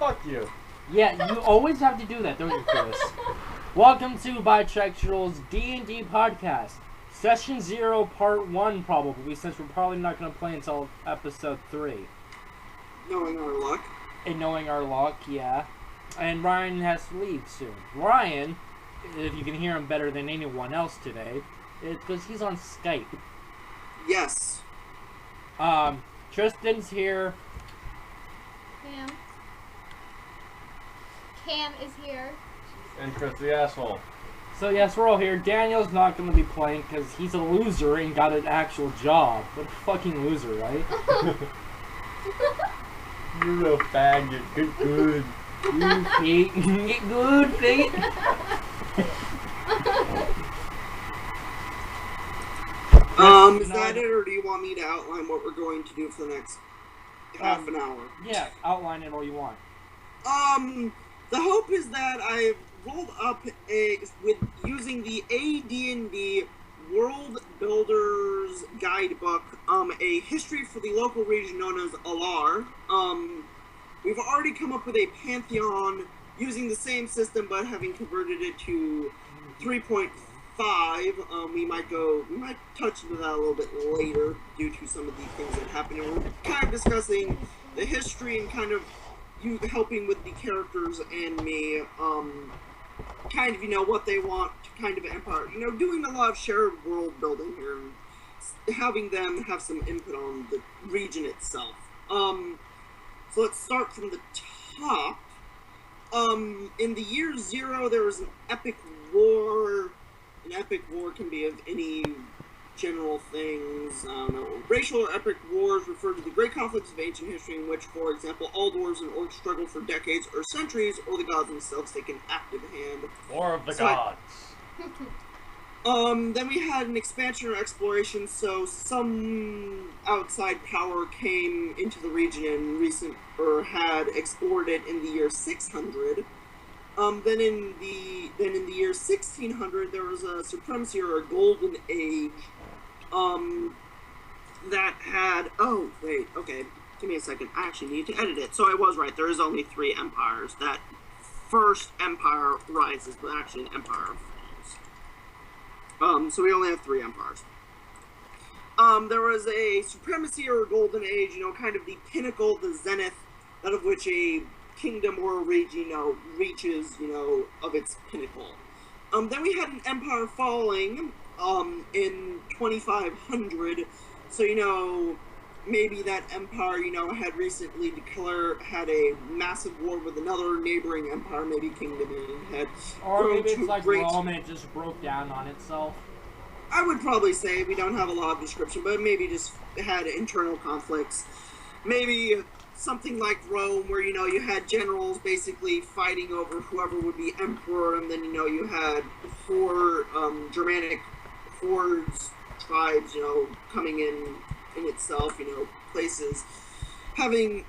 Fuck you. Yeah, you always have to do that, don't you, Chris? Welcome to Bisexual's D&D podcast. Session 0, Part 1, probably, since we're probably not going to play until Episode 3. Knowing our luck. And knowing our luck, yeah. And Ryan has to leave soon. Ryan, if you can hear him better than anyone else today, it's because he's on Skype. Yes. Tristan's here. Cam is here. And Chris the asshole. So yes, we're all here. Daniel's not going to be playing because he's a loser and got an actual job. What a fucking loser, right? You're a faggot. Good. You fake. Get good, fake. Is that it, or do you want me to outline what we're going to do for the next half an hour? Yeah, outline it all you want. The hope is that I've rolled up with using the AD&D World Builders Guidebook, a history for the local region known as Alar. We've already come up with a pantheon using the same system, but having converted it to 3.5. We might touch into that a little bit later due to some of the things that happened. And we're kind of discussing the history and kind of you helping with the characters and me, kind of, what they want to kind of empire, doing a lot of shared world building here and having them have some input on the region itself. So let's start from the top. In the year 0, there was an epic war. An epic war can be of any general things. I don't know. Racial or epic wars refer to the great conflicts of ancient history in which, for example, all dwarves and orcs struggle for decades or centuries, or the gods themselves take an active hand. War of the gods. Then we had an expansion or exploration, so some outside power came into the region and had explored it in the year 600. Then in the year 1600, there was a supremacy or a golden age, that had, oh, wait, okay, give me a second, I actually need to edit it. So I was right, there is only 3 empires. That first empire rises, but actually an empire falls. So we only have 3 empires. There was a supremacy or a golden age, kind of the pinnacle, the zenith, out of which a kingdom or a region, reaches, of its pinnacle. Then we had an empire falling, in 2500, so, maybe that empire, had recently had a massive war with another neighboring empire, maybe kingdom, and had Or grown maybe it's to like great... Rome and it just broke down on itself. I would probably say we don't have a lot of description, but maybe just had internal conflicts. Maybe something like Rome, where, you had generals basically fighting over whoever would be emperor, and then, you had Germanic hordes, tribes, coming in itself, places,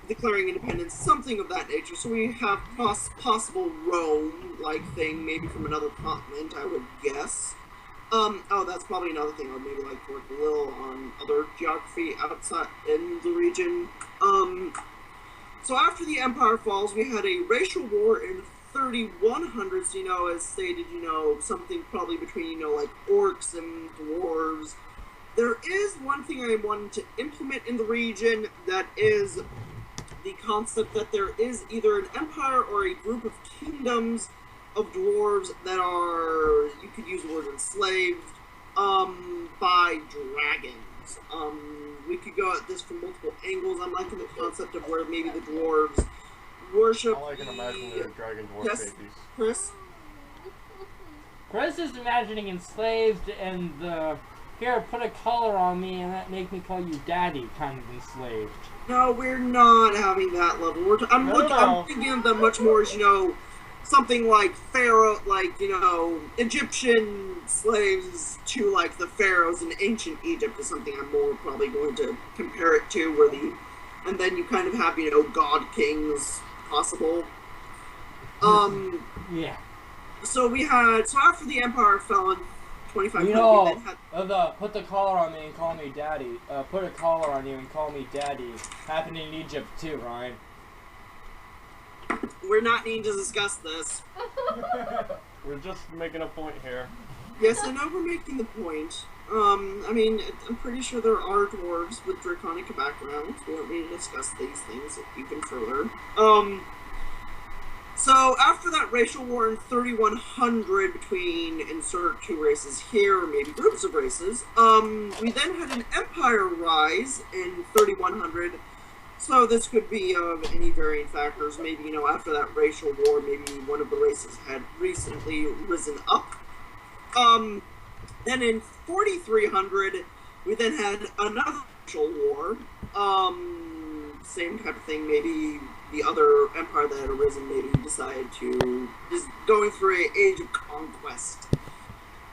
declaring independence, something of that nature. So we have possible Rome-like thing, maybe from another continent, I would guess. Oh, that's probably another thing I would maybe like to work a little on other geography outside in the region. So after the empire falls, we had a racial war in 3100s, as stated, something probably between, like orcs and dwarves. There is one thing I wanted to implement in the region, that is the concept that there is either an empire or a group of kingdoms of dwarves that are, you could use the word enslaved, by dragons. We could go at this from multiple angles. I'm liking the concept of where maybe the dwarves worship All I can imagine are dragon dwarf Yes, babies. Chris? Chris is imagining enslaved and here, put a collar on me and that make me call you daddy kind of enslaved. No, we're not having that level. I'm thinking of them much more as, something like Pharaoh, like, Egyptian slaves to, like, the pharaohs in ancient Egypt is something I'm more probably going to compare it to, and then you kind of have, god kings possible. Yeah. So after the empire fell in 2500, put the collar on me and call me daddy. Put a collar on you and call me daddy. Happened in Egypt too, Ryan. we're not needing to discuss this. We're just making a point here. Yes, I know we're making the point. I mean, I'm pretty sure there are dwarves with draconic backgrounds. We don't need to discuss these things even further. So after that racial war in 3100 between insert two races here, or maybe groups of races, we then had an empire rise in 3100. So this could be of any varying factors. Maybe, you know, after that racial war, maybe one of the races had recently risen up. Then in 4300, we then had another racial war. Same type of thing. Maybe the other empire that had arisen maybe decided to is going through an age of conquest.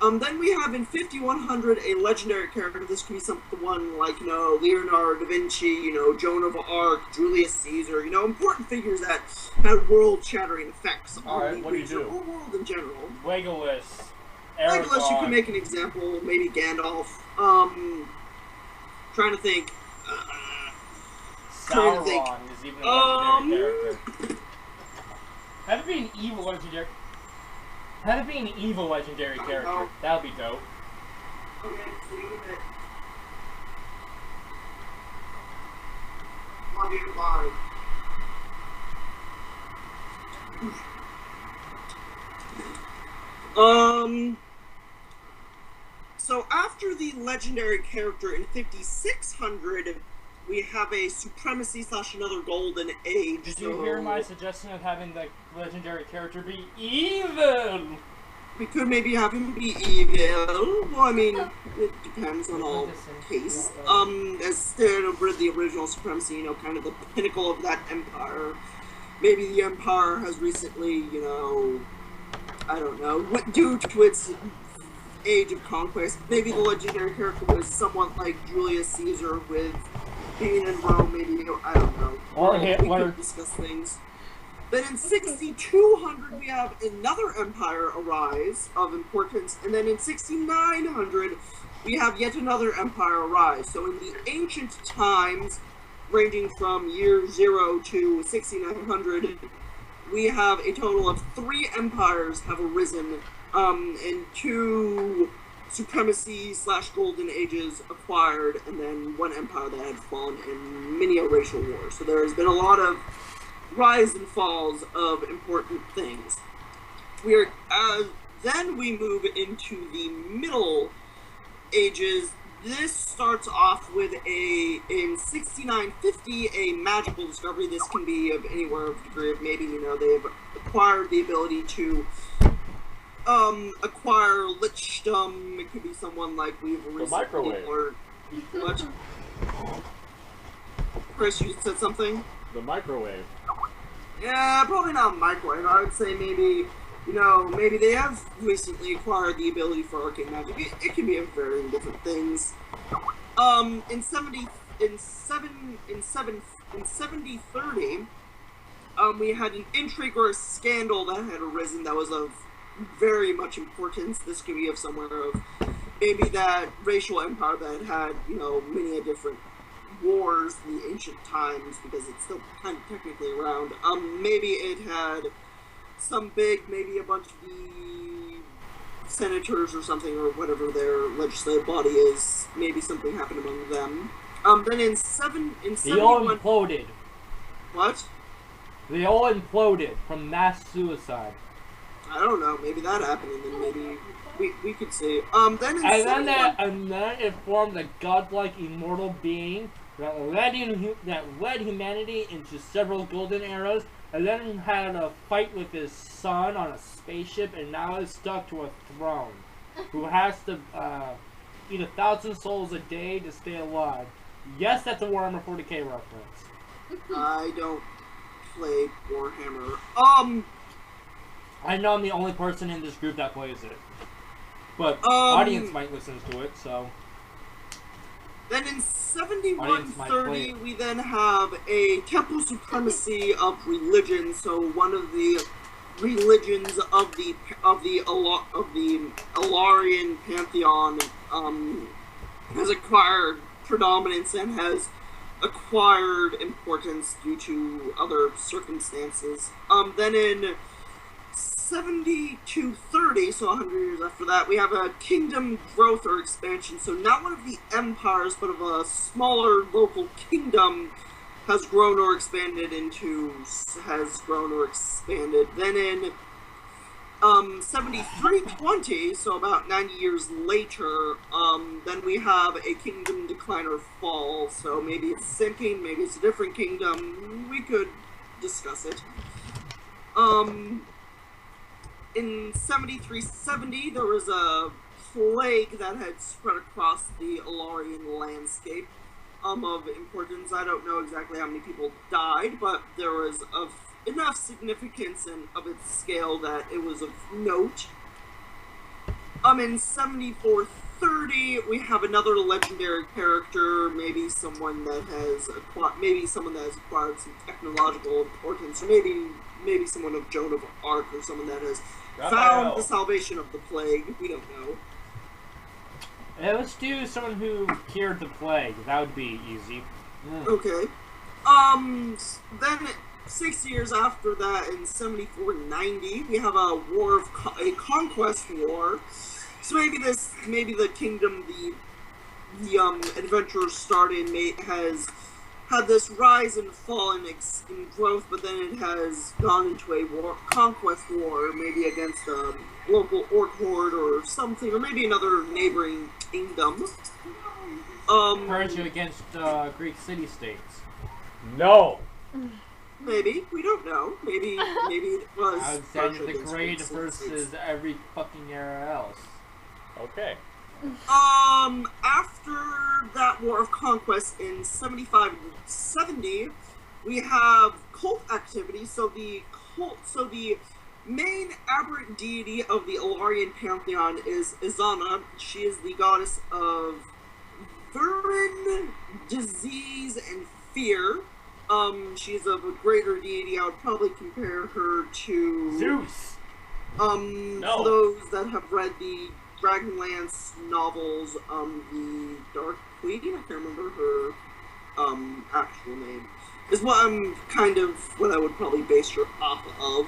Then we have in 5100 a legendary character. This could be someone like, you know, Leonardo da Vinci, you know, Joan of Arc, Julius Caesar, you know, important figures that had world-shattering effects on the region or world in general. Legolas. Legolas, you can make an example, maybe Gandalf. Trying to think. Sauron is even a legendary character. That'd be an evil legendary. That'd be an evil legendary character. That would be dope. Okay, see you in a bit. Love you, bye. So after the legendary character in 5600, we have a supremacy / another golden age. Did you hear my suggestion of having the legendary character be evil? We could maybe have him be evil. Well, I mean, it depends on all case. As stated with the original supremacy, you know, kind of the pinnacle of that empire. Maybe the empire has recently, you know, I don't know, due to its age of conquest, maybe the legendary character was someone like Julius Caesar with being in Rome, maybe, I don't know. Or We Hitler. could discuss things. Then in 6200 we have another empire arise of importance, and then in 6900 we have yet another empire arise. So in the ancient times, ranging from year 0 to 6900, we have a total of 3 empires have arisen, and 2 supremacy / golden ages acquired, and then 1 empire that had fallen in many a racial war. So there has been a lot of rise and falls of important things. We are then we move into the Middle Ages. This starts off with in 6950 a magical discovery. This can be of anywhere of degree of maybe, you know, they've acquired the ability to acquire lichdom. It could be someone like we've recently learned. What? Chris, you said something? The microwave. Yeah, probably not microwave. I would say maybe, you know, maybe they have recently acquired the ability for arcane magic. It can be a varying different things. In 7030, we had an intrigue or a scandal that had arisen that was of very much importance. This could be of somewhere of maybe that racial empire that had, you know, many a different wars in the ancient times, because it's still kind of technically around. Maybe it had some maybe a bunch of the senators or something, or whatever their legislative body is. Maybe something happened among them. Then in they all imploded. What? They all imploded from mass suicide. I don't know. Maybe that happened, and then maybe we could see. Then in and then it formed a godlike immortal being that led humanity into several golden eras, and then had a fight with his son on a spaceship, and now is stuck to a throne, who has to eat 1,000 souls a day to stay alive. Yes, that's a Warhammer 40k reference. I don't play Warhammer. I know I'm the only person in this group that plays it, but audience might listen to it, so. Then in 7130, we then have a temple supremacy of religion. So one of the religions of the Alarian pantheon has acquired predominance and has acquired importance due to other circumstances. Then in 7230, so 100 years after that, we have a kingdom growth or expansion. So not one of the empires, but of a smaller local kingdom has grown or expanded. Then in 7320, so about 90 years later, then we have a kingdom decline or fall. So maybe it's sinking, maybe it's a different kingdom. We could discuss it. In 7370, there was a plague that had spread across the Alarian landscape of importance. I don't know exactly how many people died, but there was of enough significance and of its scale that it was of note. In 7430, we have another legendary character, maybe someone that has acquired some technological importance, or maybe someone of Joan of Arc, or someone that has found the salvation of the plague. We don't know. Yeah, let's do someone who cured the plague. That would be easy. Okay. Then 6 years after that, in 7490, we have a conquest war. So maybe the kingdom the adventurers started has had this rise and fall in growth, but then it has gone into a conquest war, maybe against a local orc horde or something, or maybe another neighboring kingdom. Persia against Greek city-states. No! Maybe. We don't know. Maybe it was Alexander the Great versus every fucking era else. Okay. After that War of Conquest in 75-70, we have cult activity. So the main aberrant deity of the Alarian pantheon is Izana. She is the goddess of vermin, disease, and fear. She's of a greater deity. I would probably compare her to Zeus. No. For those that have read the Dragonlance novels, the Dark Queen, I can't remember her actual name, is what I would probably base her off of.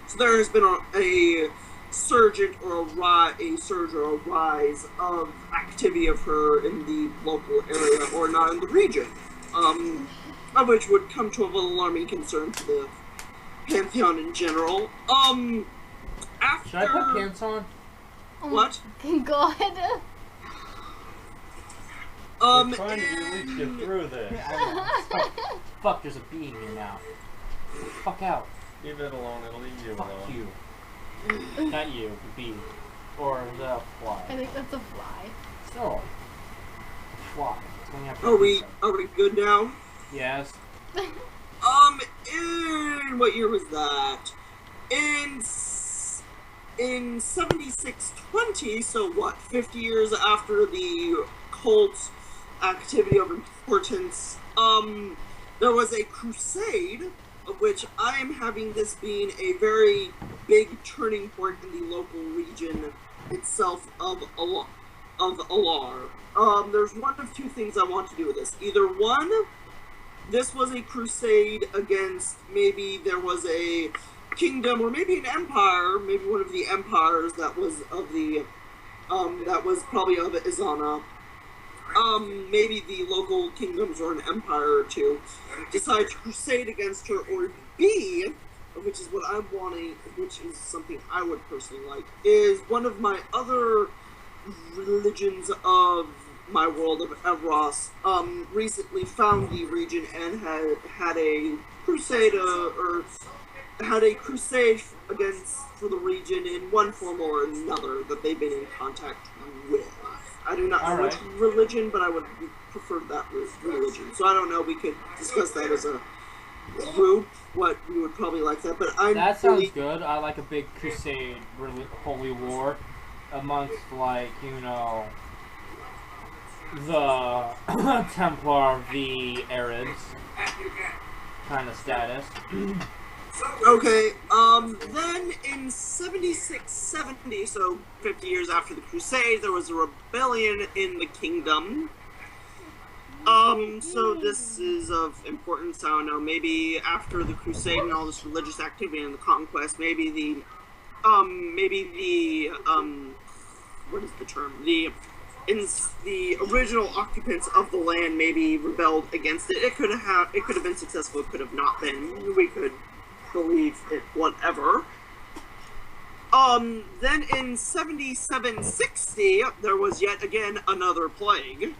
So there has been a surge or a rise of activity of her in the local area, or not in the region, of which would come to an alarming concern to the Pantheon in general. After... Should I put pants on? What? God. I'm trying to at least get through this. Fuck, there's a bee in here now. Fuck out. Leave it alone, it'll leave you Fuck alone. you. Not you, the bee. Or the fly. I think that's a fly. Still. Fly. It's going after Are we pizza. good now? Yes. In what year was that? In 7620, so what, 50 years after the cult activity of importance, there was a crusade, of which I am having this being a very big turning point in the local region itself of Alar. There's one of two things I want to do with this. Either one, this was a crusade against, maybe there was a kingdom, or maybe an empire, maybe one of the empires that was of the, that was probably of Izana. Maybe the local kingdoms or an empire or two decide to crusade against her, or B, which is what I'm wanting, which is something I would personally like, is one of my other religions of my world of Evros, recently found the region and had a crusade, for the region in one form or another that they've been in contact with. I do not know which religion, but I would prefer that religion. So I don't know, we could discuss that as a group, what we would probably like that, but that sounds good. I like a big crusade, holy war, amongst, like, you know, the Templar v. Arabs kind of status. Okay, then in 7670, so 50 years after the Crusade, there was a rebellion in the kingdom. So this is of importance. I don't know. Maybe after the Crusade and all this religious activity and the conquest, maybe the, what is the term? The original occupants of the land maybe rebelled against it. It could have been successful. It could have not been. We could believe it. Whatever. Then in 7760, there was yet again another plague.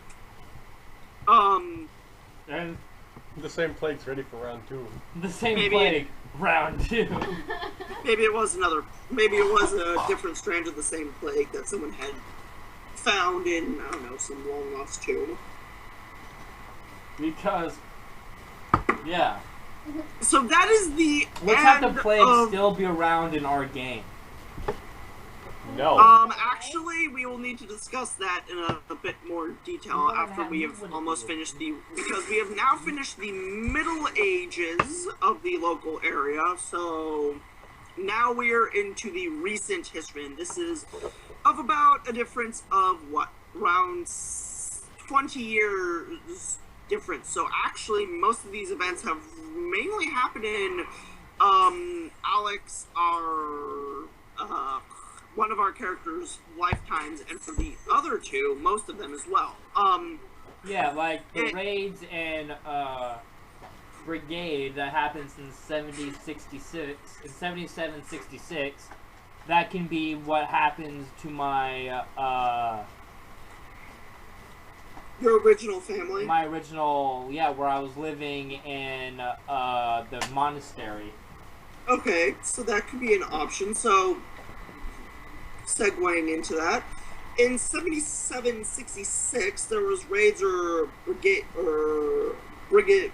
And the same plague's ready for round 2. The same plague, round 2. Maybe it was a different strand of the same plague that someone had found in, I don't know, some long lost tomb. Because, yeah. So that is the Let's have the plague still be around in our game. No. Actually, we will need to discuss that in a bit more detail after we have almost finished because we have now finished the Middle Ages of the local area, so now we're into the recent history, and this is of about a difference of, what, around 20 years difference. So actually, most of these events have mainly happened in, Alex, one of our characters' lifetimes, and for the other two, most of them as well. Yeah, like the raids and brigade that happens in 7766. That can be what happens to my your original family. My original, yeah, where I was living in the monastery. Okay, so that could be an option. So, segueing into that, in 7766, there was raids or briganding.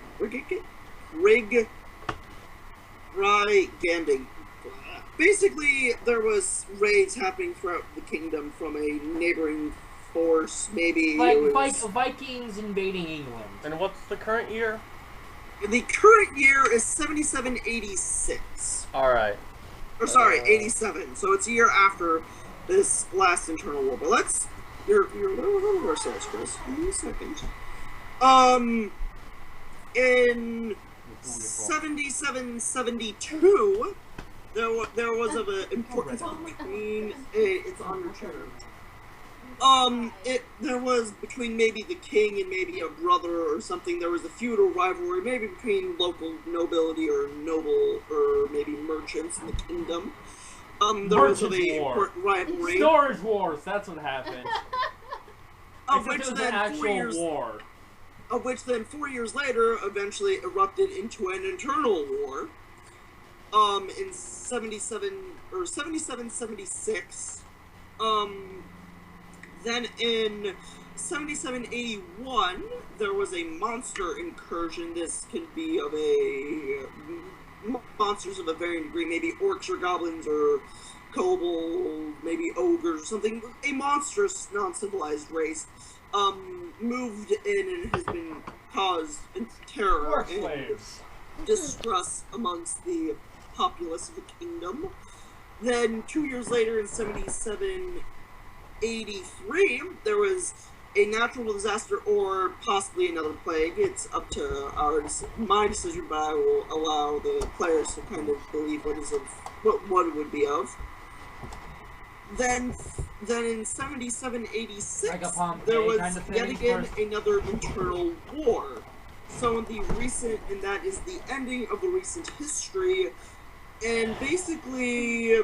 Basically, there was raids happening throughout the kingdom from a neighboring force. Maybe like it was Vikings invading England. And what's the current year? The current year is 7786. All right. Or sorry, 87. So it's a year after this last internal war. But let's you're ourselves, Chris. Give me a second. In 7772, there was of an importance between it's on your chair. There was between maybe the king and maybe a brother or something. There was a feudal rivalry, maybe between local nobility or maybe merchants in the kingdom. There was a rivalry. Storage wars. That's what happened. Of which then 4 years. War. Of which then 4 years later eventually erupted into an internal war. In 7776. Then in 7781, there was a monster incursion. This can be of monsters of a varying degree, maybe orcs or goblins or kobolds, maybe ogres or something. A monstrous, non-civilized race moved in and has been caused terror and distress amongst the populace of the kingdom. Then 2 years later, in 7783, there was a natural disaster or possibly another plague. It's up to my decision, but I will allow the players to kind of believe what it would be of. Then in 7786, there was yet again another internal war. So that is the ending of the recent history, and basically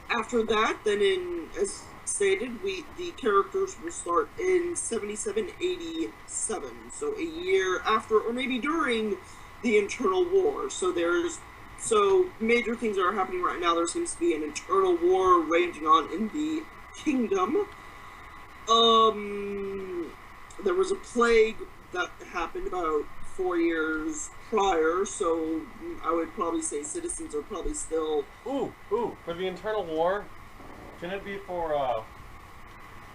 after that, then as stated, the characters will start in 7787, so a year after, or maybe during the internal war. So major things that are happening right now. There seems to be an internal war raging on in the kingdom. There was a plague that happened about 4 years prior, so I would probably say citizens are probably still... For the internal war, can it be for,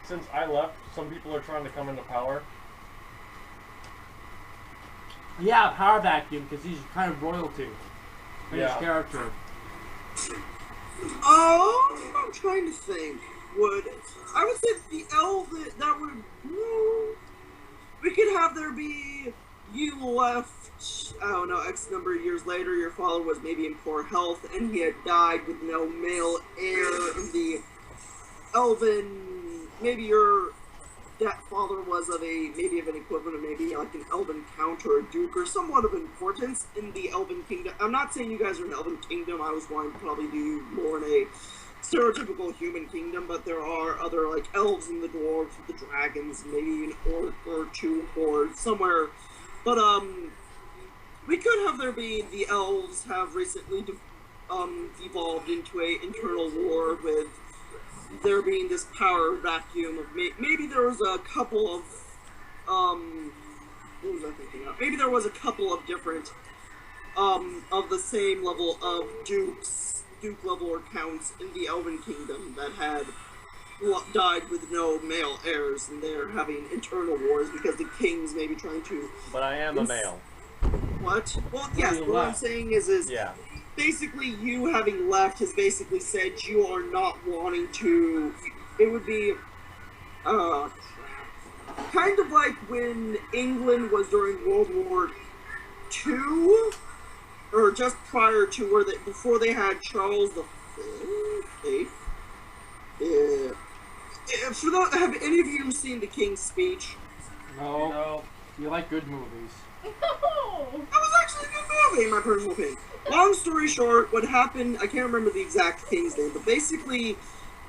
since I left, some people are trying to come into power? Yeah, power vacuum, because he's kind of royalty. His character. I'm trying to think. I would say the elf that would... We could have there be you left, I don't know, X number of years later, your father was maybe in poor health, and he had died with no male heir in the elven, maybe your father was of maybe of an equivalent of maybe like an elven count or a duke or somewhat of importance in the elven kingdom. I'm not saying you guys are an elven kingdom, I was wanting to probably do more in a stereotypical human kingdom, but there are other like elves and the dwarves with the dragons, maybe an orc or two hordes somewhere. But we could have there be the elves have recently evolved into a internal war with there being this power vacuum of maybe there was a couple of what was I thinking of? Maybe there was a couple of different of the same level of duke level or counts in the Elven Kingdom that had died with no male heirs, and they're having internal wars because the kings may be trying to. But I am a male. What? Well, yes. What I'm saying is yeah. Basically, you having left has basically said you are not wanting to. It would be, kind of like when England was during World War II, or just prior to where before they had Charles the Eighth. Yeah. Have any of you seen The King's Speech? No. You like good movies. No. That was actually a good movie, in my personal opinion. Long story short, what happened, I can't remember the exact king's name, but basically,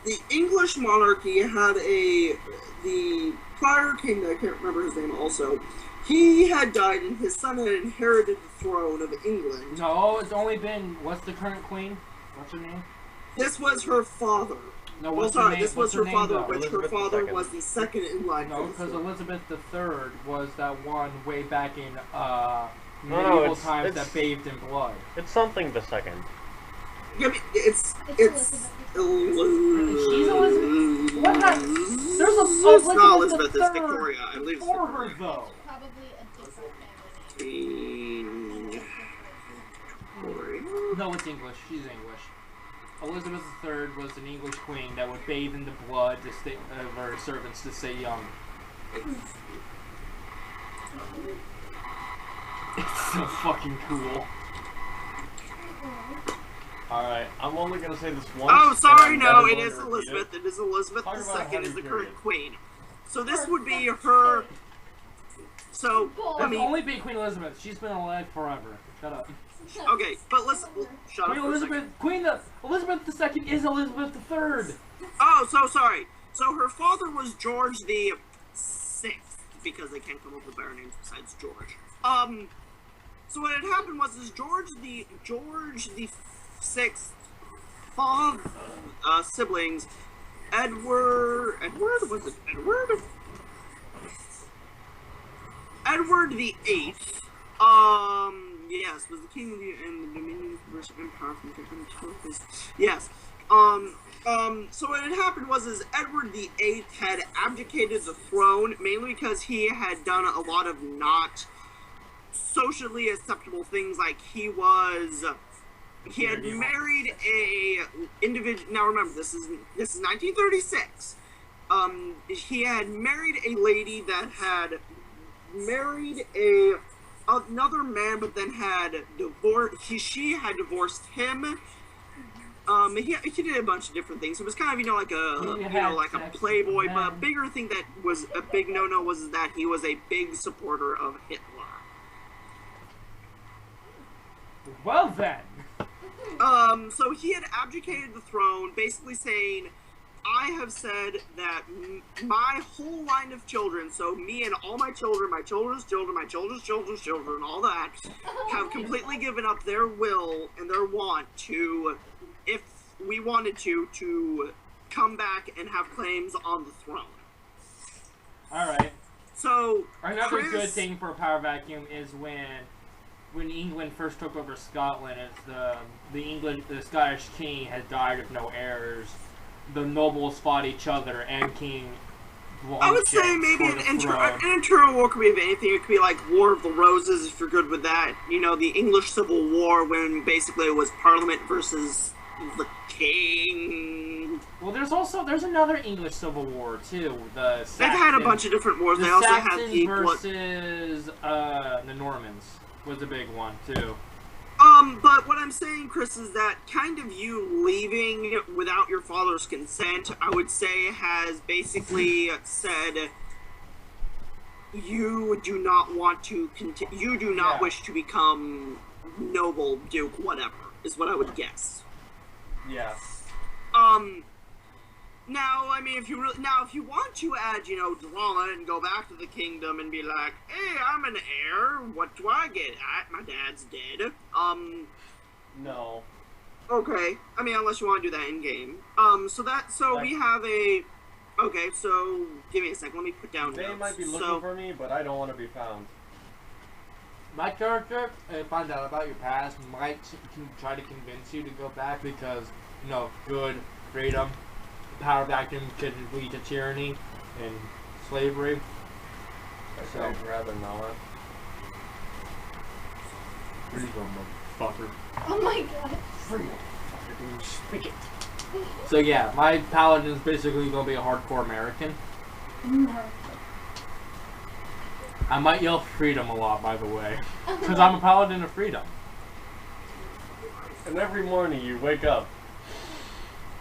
the English monarchy had the prior king, I can't remember his name also, he had died and his son had inherited the throne of England. No, it's only been, what's the current queen? What's her name? This was her father. No, well, sorry, name? this was her father, which her Elizabeth father II. was the second in line. No, because Elizabeth III was that one way back in No, times that bathed in blood. It's something the second. Yeah, it's Elizabeth. She's Elizabeth. What? There's a It's not Elizabeth, it's III Victoria. I believe it's before her, Victoria. though. Probably a different family. No, it's English. She's English. Elizabeth III was an English queen that would bathe in the blood to stay of her servants to stay young. It's so fucking cool. Alright, I'm only gonna say this once. Oh, sorry, and no, I'm it never is going to repeat Elizabeth. It is Elizabeth Talk about II is the honey current period. queen. So this would be her. So I There's mean, only been Queen Elizabeth. She's been alive forever. Shut up. okay, but let's shut up Queen for a Elizabeth. second. Elizabeth II is Elizabeth III. Oh, so sorry. So her father was George the Sixth, because they can't come up with better names besides George. So what had happened was George the Sixth siblings, Edward the Eighth. Yes, was the king of the dominion versus empire from the yes. So what had happened was Edward the Eighth had abdicated the throne mainly because he had done a lot of not socially acceptable things, like he had married a individual. Now remember, this is 1936. He had married a lady that had married another man, but then had divorced. She had divorced him. He did a bunch of different things. It was kind of like a playboy, but a bigger thing that was a big no-no was that he was a big supporter of Hitler. Well then. So he had abdicated the throne, basically saying, I have said that my whole line of children, so me and all my children, my children's children, my children's children's children, all that, have completely given up their will and their want to, if we wanted to come back and have claims on the throne. Alright. So, another good thing for a power vacuum is when England first took over Scotland, as the Scottish king had died with no heirs, the nobles fought each other, and King I would say maybe an internal war could be of anything. It could be like War of the Roses, if you're good with that. You know, the English Civil War, when basically it was Parliament versus the King. Well, there's another English Civil War too. The Saxon, They've had a bunch of different wars. the They also Saxons had the versus the Normans was a big one too. But what I'm saying, Chris, is that kind of you leaving without your father's consent, I would say, has basically said you do not want to you do not wish to become noble, duke, whatever, is what I would guess. Yeah. Now, I mean, if you want to add, drama and go back to the kingdom and be like, hey, I'm an heir, what do I get? My dad's dead. No. Okay. I mean, unless you want to do that in game. We have a. Okay, so give me a second. Let me put down. They notes. might be looking for me, but I don't want to be found. My character, find out about your past, might try to convince you to go back because, good, freedom, power vacuum could lead to tyranny and slavery. So I'd rather not. freedom, motherfucker. Oh my god. Freedom, fucking speak it. So yeah, my paladin is basically gonna be a hardcore American. No. I might yell freedom a lot, by the way, because I'm a paladin of freedom. And every morning you wake up.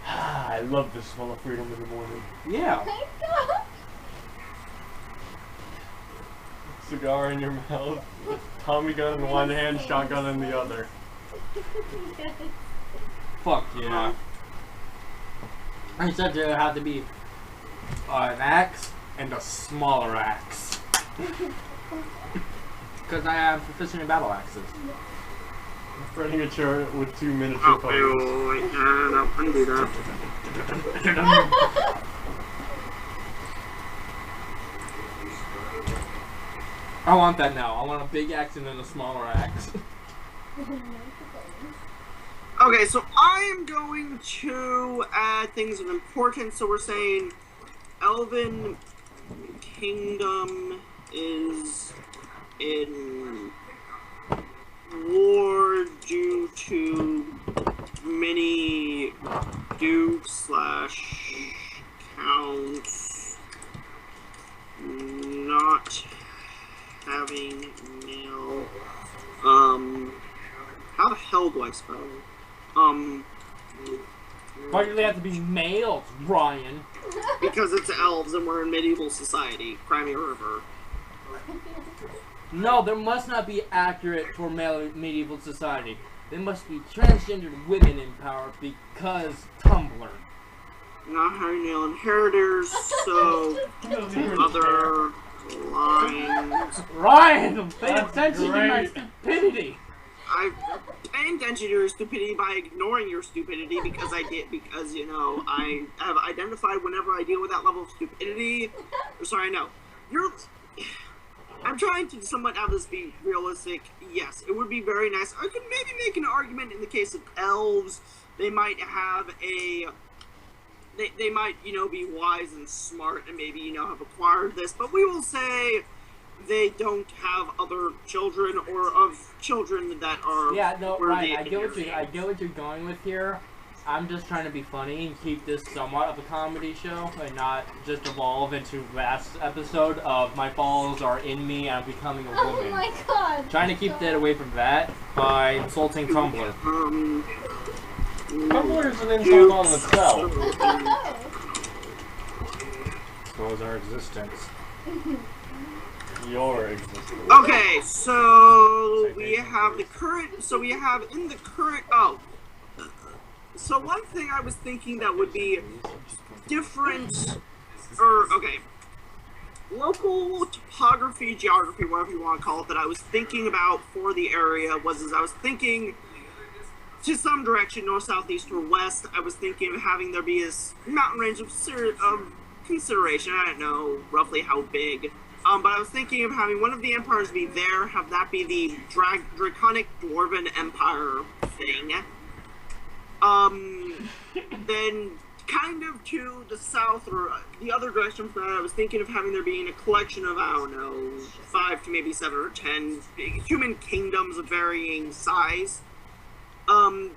I love the smell of freedom in the morning. Yeah. Oh my god. Cigar in your mouth, Tommy gun in one hand, shotgun in the other. Yes. Fuck yeah. I said there had to be an axe and a smaller axe. Because I am proficient in battle axes. Spreading a chariot with 2 miniature Oh, ponies. wait, no, undo that. I want that now. I want a big axe and then a smaller axe. Okay, so I'm going to add things of importance. So we're saying Elven Kingdom is in war due to many dukes / counts not having male. How the hell do I spell? Why do they have to be males, Ryan? Because it's elves and we're in medieval society. Crimea River. No, there must not be accurate for medieval society. There must be transgendered women in power because Tumblr. Not having male inheritors, so other lines. Ryan, pay That's attention to my great. stupidity. I'm paying attention to your stupidity by ignoring your stupidity because I have identified whenever I deal with that level of stupidity. Sorry, no. I'm trying to somewhat have this be realistic. Yes, it would be very nice. I could maybe make an argument in the case of elves. They might have they might, be wise and smart and maybe, have acquired this. But we will say they don't have other children or of children that are worthy Ryan, I in get your what you're going with here. I'm just trying to be funny and keep this somewhat of a comedy show and not just evolve into last episode of my balls are in me and I'm becoming a woman. Oh my god. Trying to keep that away from that by insulting Tumblr. Tumblr is an insult on itself. So is our existence. Your existence. Okay, so we have the current. So we have in the current. Oh, so one thing I was thinking that would be different, local topography, geography, whatever you want to call it, that I was thinking about for the area was I was thinking to some direction, north, south, east, or west. I was thinking of having there be a mountain range of consideration. I don't know roughly how big. But I was thinking of having one of the empires be there, have that be the Draconic Dwarven Empire thing. Then kind of to the south or the other direction from that, I was thinking of having there being a collection of, 5 to maybe 7 or 10 human kingdoms of varying size.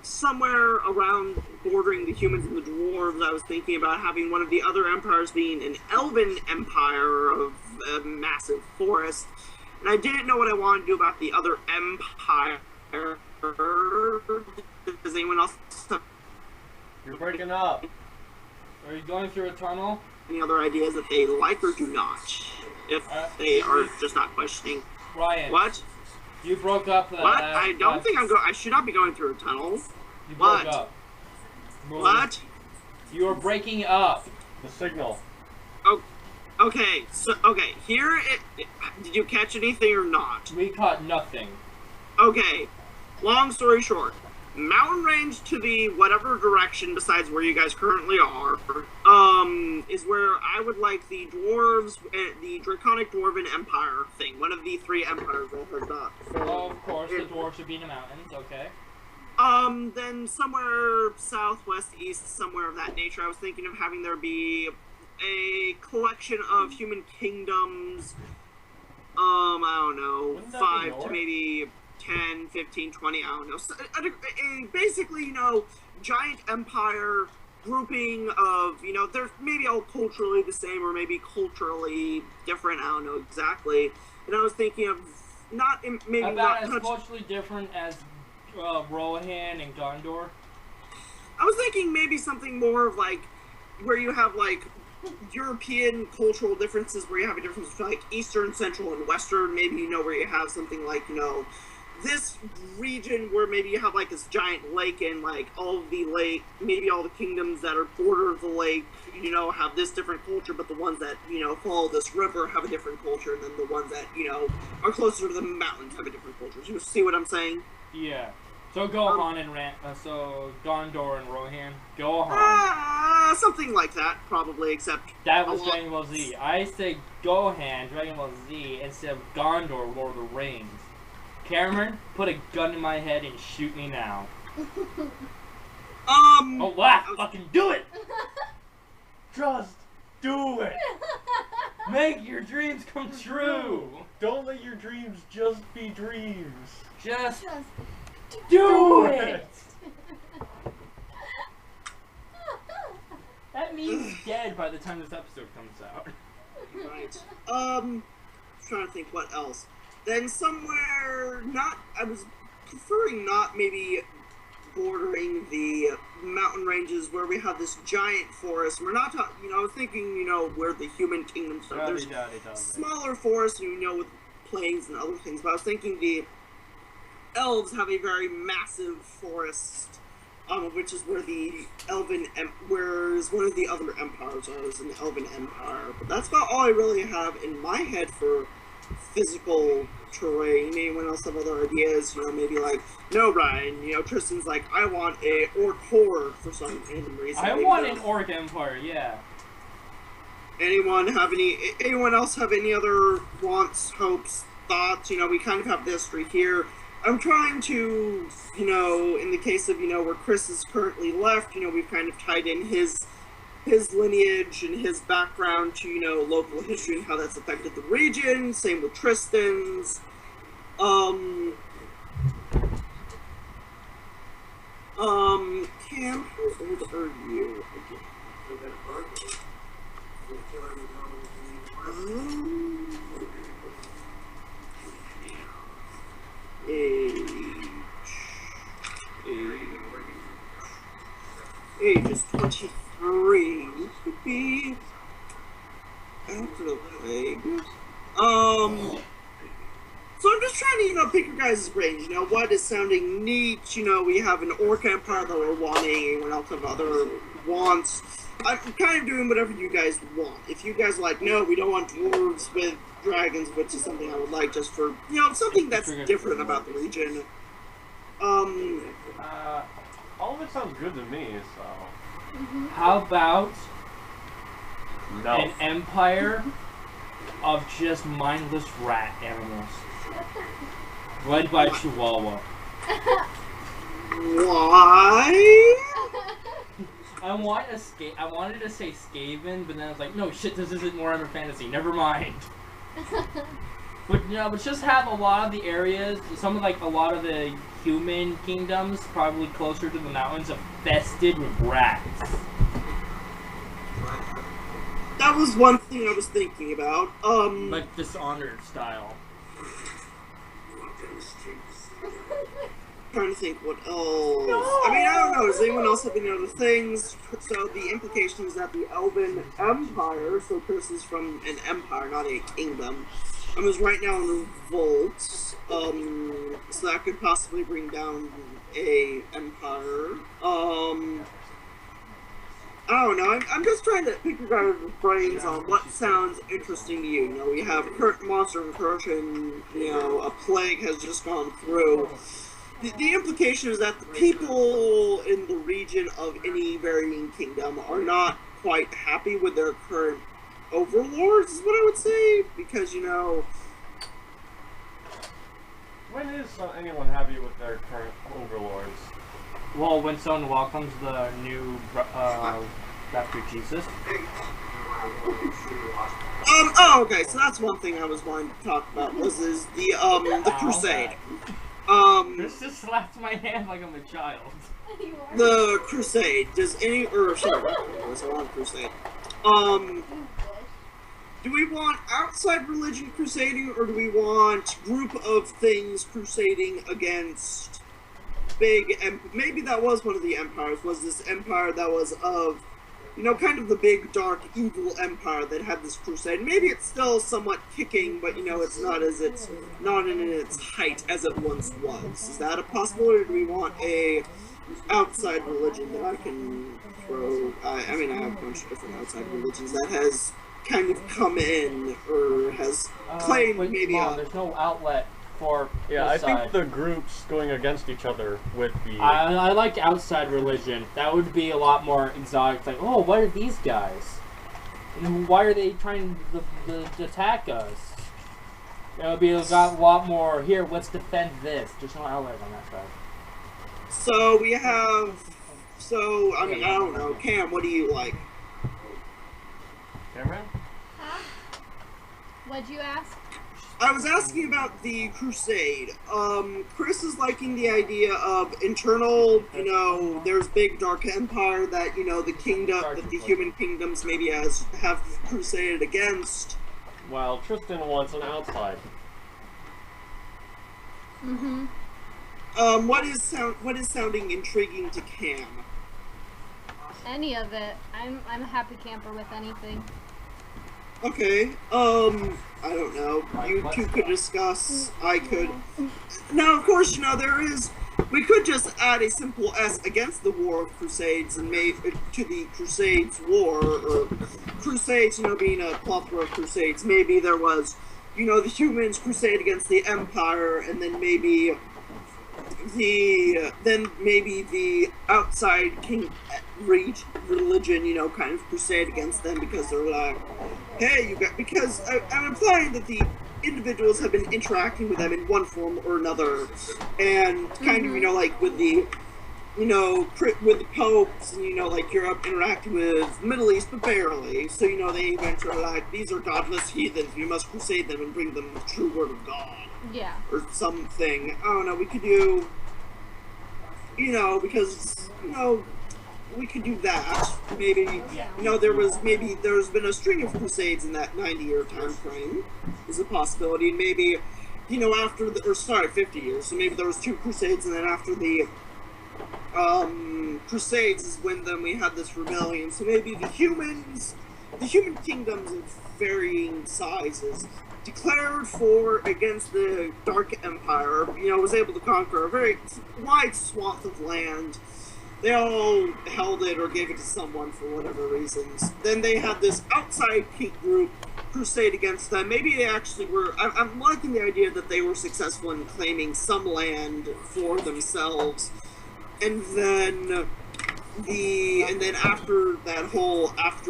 somewhere around bordering the humans and the dwarves, I was thinking about having one of the other empires being an elven empire of a massive forest. And I didn't know what I wanted to do about the other empire. Does anyone else have You're breaking up. Are you going through a tunnel? any other ideas that they like or do not? If they are just not questioning. Ryan. What? You broke up for that. What? I don't think I'm going. I should not be going through a tunnel. You What? broke up. What? You are breaking up. The signal. Okay. So here. Did you catch anything or not? We caught nothing. Okay. Long story short, mountain range to the whatever direction besides where you guys currently are, is where I would like the dwarves, the Draconic Dwarven Empire thing. One of the three empires that has not. Oh, of course, the dwarves should be in the mountains. Okay. Then somewhere southwest, east, somewhere of that nature, I was thinking of having there be a collection of human kingdoms. I don't know, Wouldn't that be 5 to north? maybe 10, 15, 20, I don't know. So, basically, giant empire grouping of, they're maybe all culturally the same or maybe culturally different. I don't know exactly. And I was thinking of maybe About not as touch. culturally different as Rohan and Gondor. I was thinking maybe something more of like where you have like European cultural differences, where you have a difference between like Eastern, Central, and Western. Maybe where you have something like this region where maybe you have like this giant lake and like all of the lake, maybe all the kingdoms that are border the lake, have this different culture, but the ones that follow this river have a different culture, and then the ones that are closer to the mountains have a different culture. Do you see what I'm saying? Yeah. So Gohan and so Gondor and Rohan. Gohan. Something like that, probably, except That was a lot- Dragon Ball Z. I say Gohan, Dragon Ball Z, instead of Gondor, Lord of the Rings. Cameron, put a gun in my head and shoot me now. Oh, laugh! Fucking do it! Just do it! Make your dreams come true! Don't let your dreams just be dreams. Just do it! That means dead by the time this episode comes out. Right. Trying to think what else. Then somewhere I was preferring not maybe bordering the mountain ranges where we have this giant forest. We're not talking, I was thinking, where the human kingdoms are. There's smaller forests, with plains and other things. But I was thinking the elves have a very massive forest, which is where the whereas one of the other empires is an elven empire. But that's about all I really have in my head for physical terrain. Anyone else have other ideas? Maybe like, no, Ryan, Tristan's like, I want a orc horde for some random reason. I want an orc empire, yeah. Anyone else have any other wants, hopes, thoughts? We kind of have the history here. I'm trying to, in the case of, where Chris is currently left, we've kind of tied in his lineage and his background to, local history and how that's affected the region. Same with Tristan's. Cam, how old are you? Age is 23. You could be after the plague. So I'm just trying to, pick your guys' range. What is sounding neat? We have an orc empire that we're wanting. Anyone else have other wants? I'm kind of doing whatever you guys want. If you guys are like, no, we don't want dwarves with dragons, which is something I would like just for, something that's different about the region. All of it sounds good to me, so. How about No. an empire of just mindless rat animals? Led by Chihuahua. Why? I wanted to say Skaven, but then I was like, no shit, this isn't Warhammer Fantasy. Never mind. But but just have a lot of the areas, some of like a lot of the human kingdoms, probably closer to the mountains, infested with rats. That was one thing I was thinking about. Like Dishonored style. Trying to think what else. I mean, I don't know. Does anyone else have any other things? So the implication is that the Elven Empire, so Chris is from an empire, not a kingdom, is right now in revolt. So that could possibly bring down a empire. I don't know. I'm just trying to pick your guys' brains on what sounds interesting to you. You know, we have current monster incursion. You know, a plague has just gone through. The implication is that the people in the region of any varying kingdom are not quite happy with their current overlords, is what I would say, because, you know... When is anyone happy with their current overlords? Well, when someone welcomes the new after Jesus. Oh, okay, so that's one thing I was wanting to talk about, was the Crusade. This just slapped my hand like I'm a child. You are. The Crusade, does any, or, sorry, I want Crusade. Do we want outside religion crusading, or do we want group of things crusading against big, maybe that was one of the empires, was this empire that was of, you know, kind of the big, dark, evil empire that had this crusade. Maybe it's still somewhat kicking, but, you know, it's not in its height as it once was. Is that a possibility, or do we want a outside religion that I can throw? I mean, I have a bunch of different outside religions that has kind of come in, or has claimed but maybe Mom, there's no outlet for Yeah, I this side. think the groups going against each other with the... I like outside religion. That would be a lot more exotic. It's like, oh, what are these guys? And why are they trying to attack us? It would be a lot more, here, let's defend this. There's no outlet on that side. So we have, I mean, I don't know, Cam, what do you like? Cameron? Huh? What'd you ask? I was asking about the Crusade. Chris is liking the idea of internal, you know, there's big dark empire that, you know, the human kingdoms maybe have crusaded against. While Tristan wants an outside. Mm-hmm. What is sounding intriguing to Cam? Any of it. I'm a happy camper with anything. Okay, I don't know. You two could discuss, I could. Now, of course, you know, we could just add a simple S against the War of Crusades and to the Crusades War, or Crusades, you know, being a plethora of Crusades. Maybe there was, you know, the humans crusade against the Empire, and then maybe the outside religion, you know, kind of crusade against them because they're like, hey, because I'm implying that the individuals have been interacting with them in one form or another, and kind of, you know, like with the, you know, with the popes, and, you know, like Europe interacting with the Middle East, but barely. So, you know, they eventually are like, these are godless heathens, we must crusade them and bring them the true word of God. Yeah. Or something. I don't know, we could do, you know, because, you know, we could do that. Maybe, you know, there's been a string of crusades in that 90-year time frame, is a possibility. And maybe, you know, 50 years. So maybe there was 2 crusades, and then after the crusades is when then we had this rebellion. So maybe the human kingdoms of varying sizes declared against the Dark Empire, you know, was able to conquer a very wide swath of land. They all held it or gave it to someone for whatever reasons. Then they had this outside peak group crusade against them. Maybe they actually were, I'm liking the idea that they were successful in claiming some land for themselves. And then after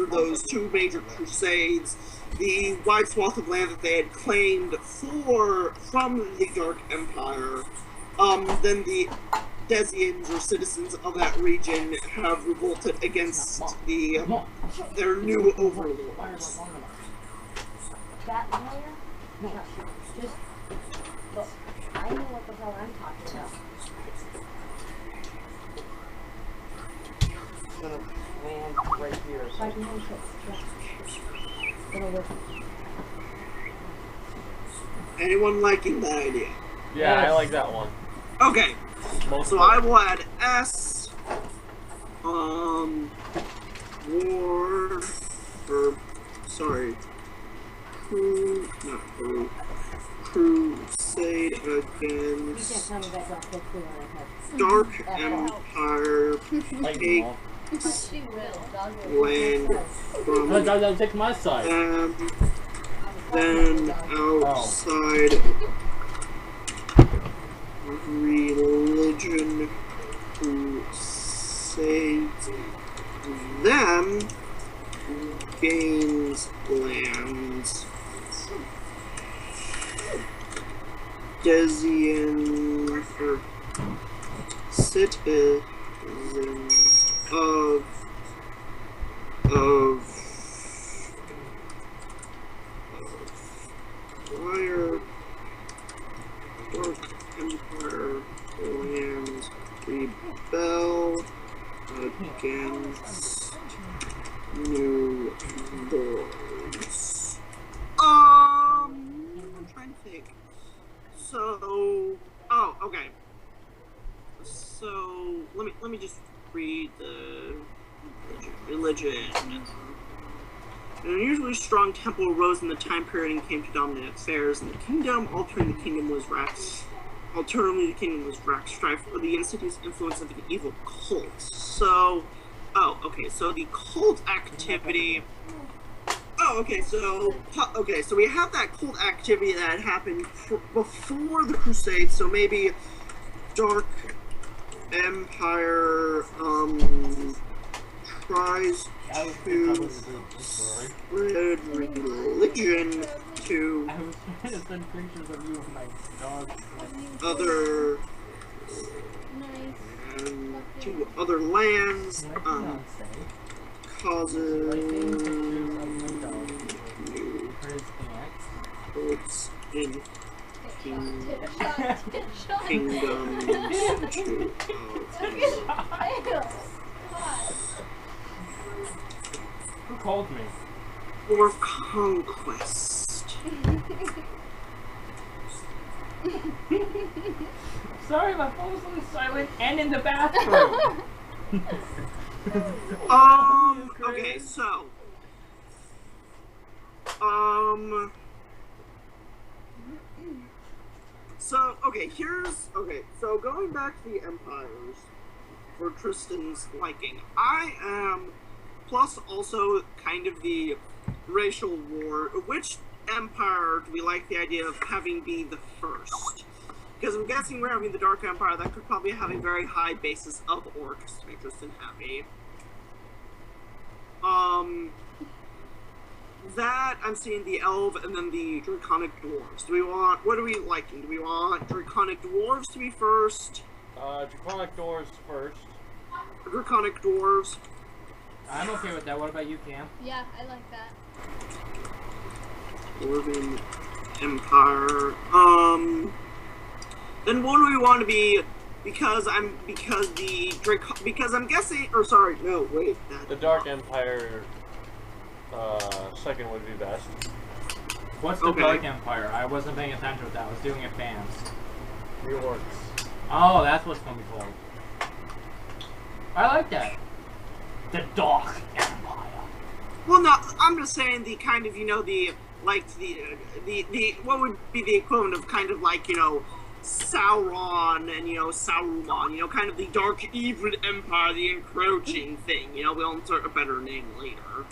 those 2 major crusades, the wide swath of land that they had claimed from the Dark Empire, then the Desians, or citizens of that region, have revolted against their new overlords. That lawyer? Just, well, I know what the hell I'm talking about. It's gonna land right here. So I can use it. Yeah. It'll work. Anyone liking that idea? Yeah, Yes. I like that one. Okay, Most so of I it. will add S. War. Or, sorry. Crusade You can't against tell me that girl fits through what I have. Dark That Empire. Like, Take no. She will. land from I'll take my side. them. Then outside religion crusades them gains lands. Desian for citizens of Fire Dark Empire lands rebel against New Lords. I'm trying to think. So, oh, okay. So let me just read the religion. An unusually strong temple arose in the time period and came to dominate affairs in the kingdom. Altering the kingdom was Alternatively, the kingdom was racked strife for the insidious influence of an evil cult. So, oh, okay. So the cult activity. Oh, okay. So we have that cult activity that had happened before the Crusades. So maybe Dark Empire tries to spread religion to I was trying to send pictures of you with my dog. other Nice. to other lands, My fiance causes liking pictures of my dog new for his aunt. cults in Tip shot. kingdoms to Who called me? for conquest. Sorry, my phone was on silent and in the bathroom. Okay, so so going back to the empires for Tristan's liking, I am plus also kind of the racial war. Which empire do we like the idea of having be the first? Because I'm guessing we're having the Dark Empire, that could probably have a very high basis of orcs to make Tristan happy. That, I'm seeing the Elf and then the Draconic Dwarves. What are we liking? Do we want Draconic Dwarves to be first? Draconic Doors first. Draconic Dwarves. I'm okay with that. What about you, Cam? Yeah, I like that. Dwarven Empire. Then what do we want to be? Because I'm guessing, or sorry, no, wait. The Dark Empire, second would be best. What's the Okay. Dark Empire? I wasn't paying attention with that. I was doing it fans. The orcs. Oh, that's what's gonna be called. I like that. The Dark Empire. Well, no, I'm just saying the kind of, the what would be the equivalent of kind of like, Sauron and, Saruman, kind of the dark evil empire, the encroaching thing, we'll insert a better name later.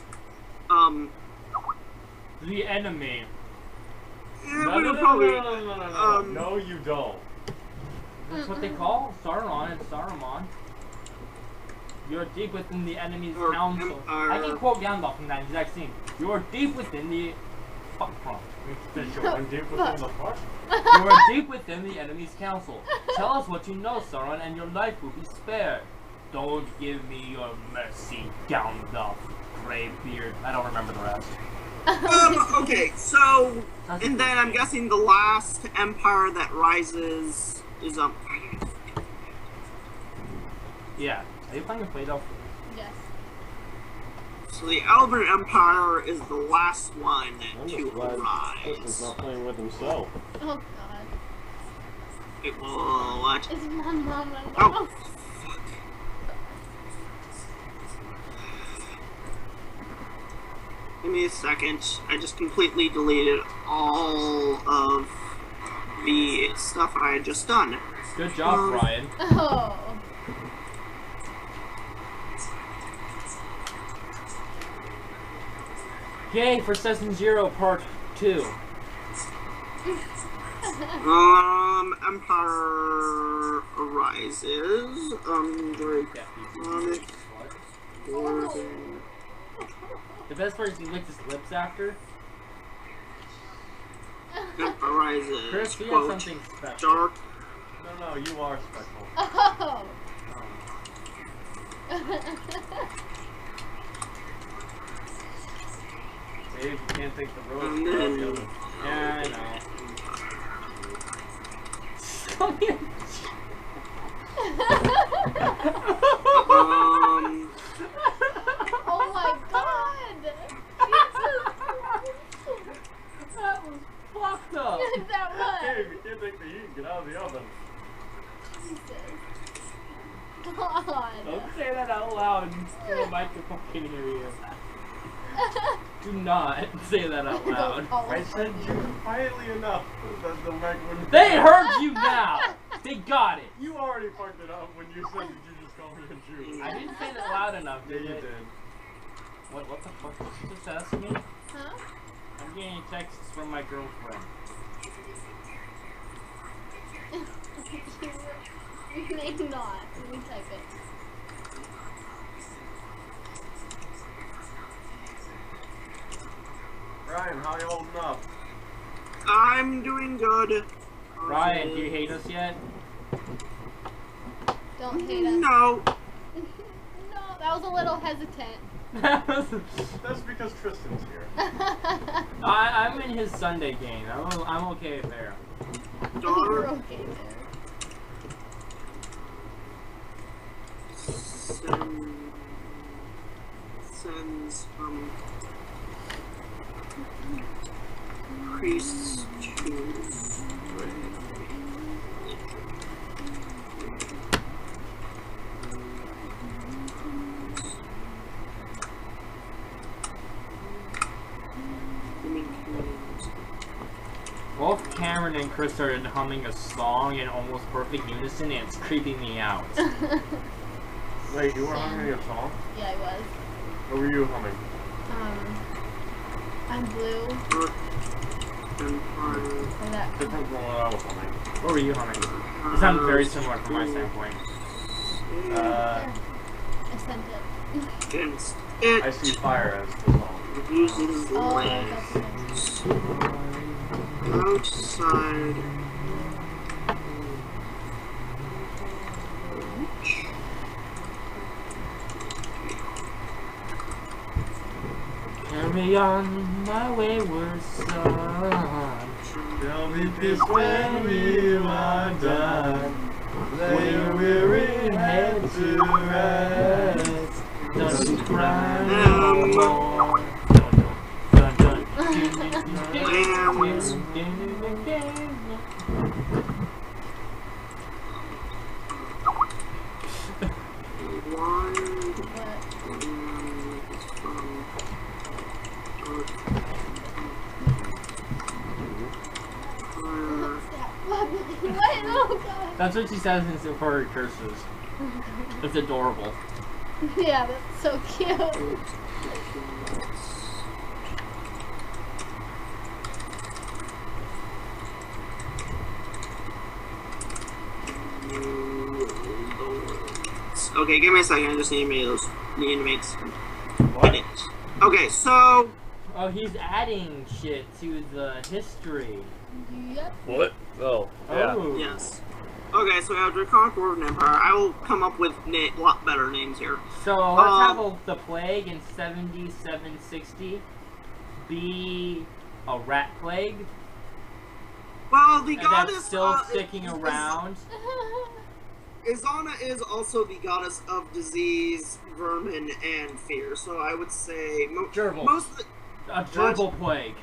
The enemy. Yeah, we would probably, No, you don't. That's what they call Sauron and Saruman. You're deep within the enemy's Or council. empire. I can quote Gandalf from that exact scene. You're deep within the fuck front. I'm deep within the fuck. You are deep within the enemy's council. Tell us what you know, Sauron, and your life will be spared. Don't give me your mercy, Gandalf, Greybeard. I don't remember the rest. Okay, so, and then I'm guessing the last empire that rises is, Yeah. Are you playing a Play-Doh? Yes. so the Elven Empire is the last one I'm to just glad Chris is arise. not playing with himself. Oh god. It will, what? It's my mama. Oh, give me a second. I just completely deleted all of the stuff I had just done. Good job, Brian. Oh. Yay for Session Zero Part 2. Empire arises. The best part is he licked his lips after. Empire arises. Chris, you have quote, something special. dark. No, you are special. Oh. Dave, you can't take the road. And then, Yeah, I know. Come here. Oh my god. That was fucked up. That was. Dave, you can't take the heat. Get out of the oven. God. Don't say that out loud and the microphone can hear you. Do not say that out loud. I said you quietly enough that the mic wouldn't. They heard you now. They got it. You already fucked it up when you said that you just called me a Jew. I didn't say that loud enough, Yeah, did you it? did. What the fuck did you just ask me? Huh? I'm getting texts from my girlfriend. You may not. Let me type it. Ryan, how you holding up? I'm doing good. Ryan, do you hate us yet? Don't hate us. No. No, that was a little hesitant. That's because Tristan's here. I'm in his Sunday game. I'm okay there. You're Daughter okay there. sends priests to Both Cameron and Chris started humming a song in almost perfect unison, and it's creeping me out. Wait, you were humming a song? Yeah, I was. What were you humming? I'm blue. Or that. Different from what I was humming. What were you humming? It sounded very similar from my standpoint. I sent it. against I it See Fire as the song. using the Oh, land that's what outside. Carry on, my wayward son. Tell me peace when you are done. Lay your weary head to rest. Don't cry no more. Dun, dun, What? Oh god. That's what she says in her curses. It's adorable. Yeah, that's so cute. Okay, give me a second. I just need to make some What? edits. Okay, so Oh, he's adding shit to the history. Yep. What? Oh, yeah. Oh. yes. Okay, so we have the Conqueror Empire. I will come up with a lot better names here. So let's have the plague in 7760. be a rat plague? Well, the And goddess that's still sticking around? Izana is also the goddess of disease, vermin, and fear. So I would say Gerbil. most of the, A gerbil plague.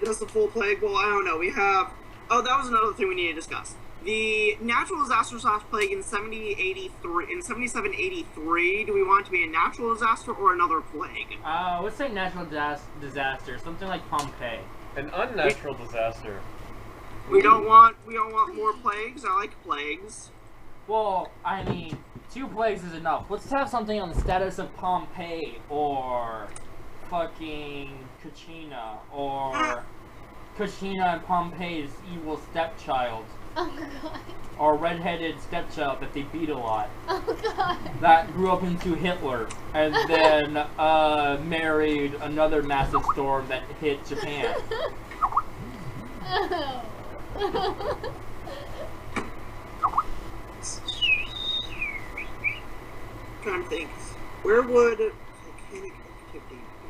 just a full plague. Well, I don't know. We have. Oh, that was another thing we need to discuss. The natural disaster / plague in 7783. Do we want it to be a natural disaster or another plague? Let's say natural disaster. Something like Pompeii. An unnatural disaster. We don't want more plagues. I like plagues. Well, I mean, 2 plagues is enough. Let's have something on the status of Pompeii or fucking Kachina or Kachina and Pompeii's evil stepchild. Oh god. Or redheaded stepchild that they beat a lot. Oh god. That grew up into Hitler and then married another massive storm that hit Japan. Oh. Trying to think. Where would volcanic activity be?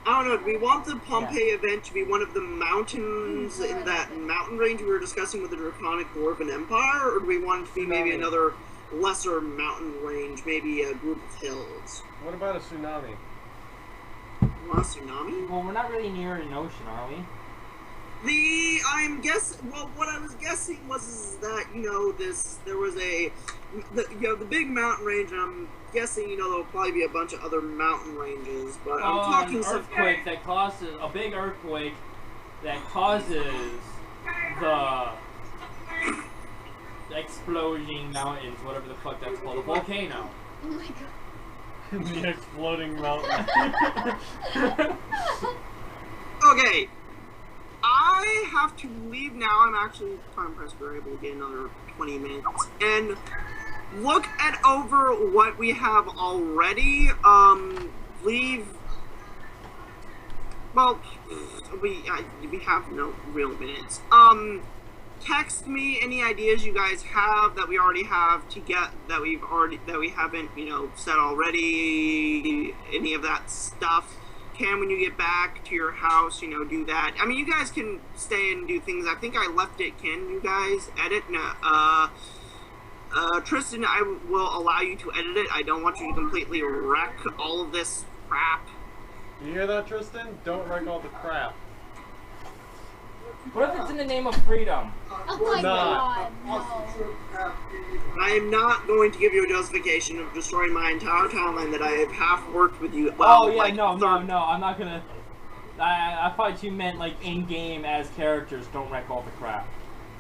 I don't know. Do we want the Pompeii event to be one of the mountains in that mountain range we were discussing with the Draconic Dwarven Empire, or do we want it to be maybe another lesser mountain range, maybe a group of hills? What about a tsunami? Want a tsunami? Well, we're not really near an ocean, are we? What I was guessing was that, there was the big mountain range, and I'm guessing, there'll probably be a bunch of other mountain ranges, but I'm talking an earthquake that causes, a big earthquake that causes the exploding mountains, whatever the fuck that's called, a volcano. Oh my god. The exploding mountain. Okay. I have to leave now. I'm actually time pressed. We're able to get another 20 minutes. And look over what we have already. Well, we have no real minutes. Text me any ideas you guys have that we already have to get that we haven't said already. Any of that stuff. When you get back to your house, do that. I mean, you guys can stay and do things. I think I left it. Can you guys edit? No. Tristan, I will allow you to edit it. I don't want you to completely wreck all of this crap. You hear that, Tristan? Don't wreck all the crap. What if it's in the name of freedom? Oh my god, no. I am not going to give you a justification of destroying my entire timeline that I have half worked with you. No, I'm not gonna. I thought you meant like in-game as characters, don't wreck all the crap.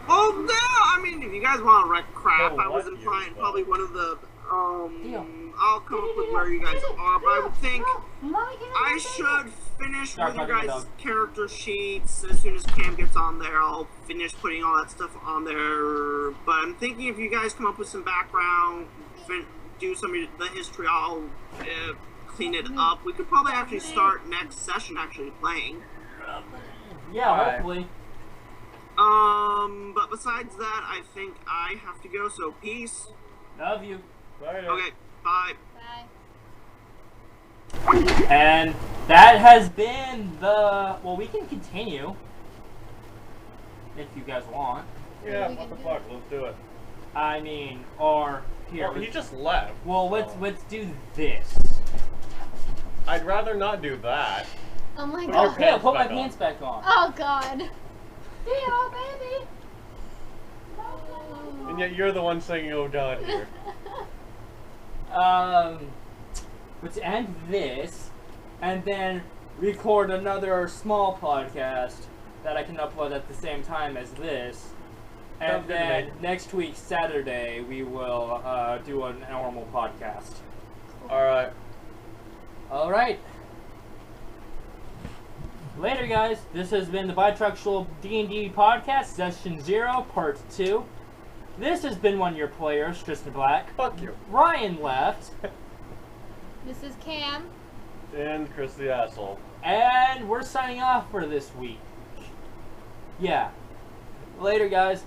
Oh no! I mean, if you guys want to wreck crap, Oh, I was what implying you- probably one of the Deal. I'll come up with where you guys are, but I would think Mommy, can I should finish Start with your talking guys' about- character sheets as soon as Cam gets on there. I'll finish putting all that stuff on there. But I'm thinking if you guys come up with some background, do some of the history, I'll clean it up. We could probably actually start next session actually playing. Yeah, Alright. hopefully. But besides that, I think I have to go. So peace. Love you. Later. Okay, bye. Bye. And that has been the. Well, we can continue if you guys want. Yeah, what the fuck? Let's do it. I mean, or here. Well, he just left. Well, so. let's do this. I'd rather not do that. Oh my Put Oh, your god. okay, I'll put my back on. pants back on. Oh god. Theo, baby. And yet you're the one saying, oh god, here. Let's end this, and then record another small podcast that I can upload at the same time as this. And Sounds good to then me. next week, Saturday, we will do a normal podcast. Alright. Alright. Later, guys. This has been the Bisexual D&D Podcast, Session 0, Part 2. This has been one of your players, Tristan Black. Fuck you. Ryan left. This is Cam. And Chris the asshole. And we're signing off for this week. Yeah. Later, guys.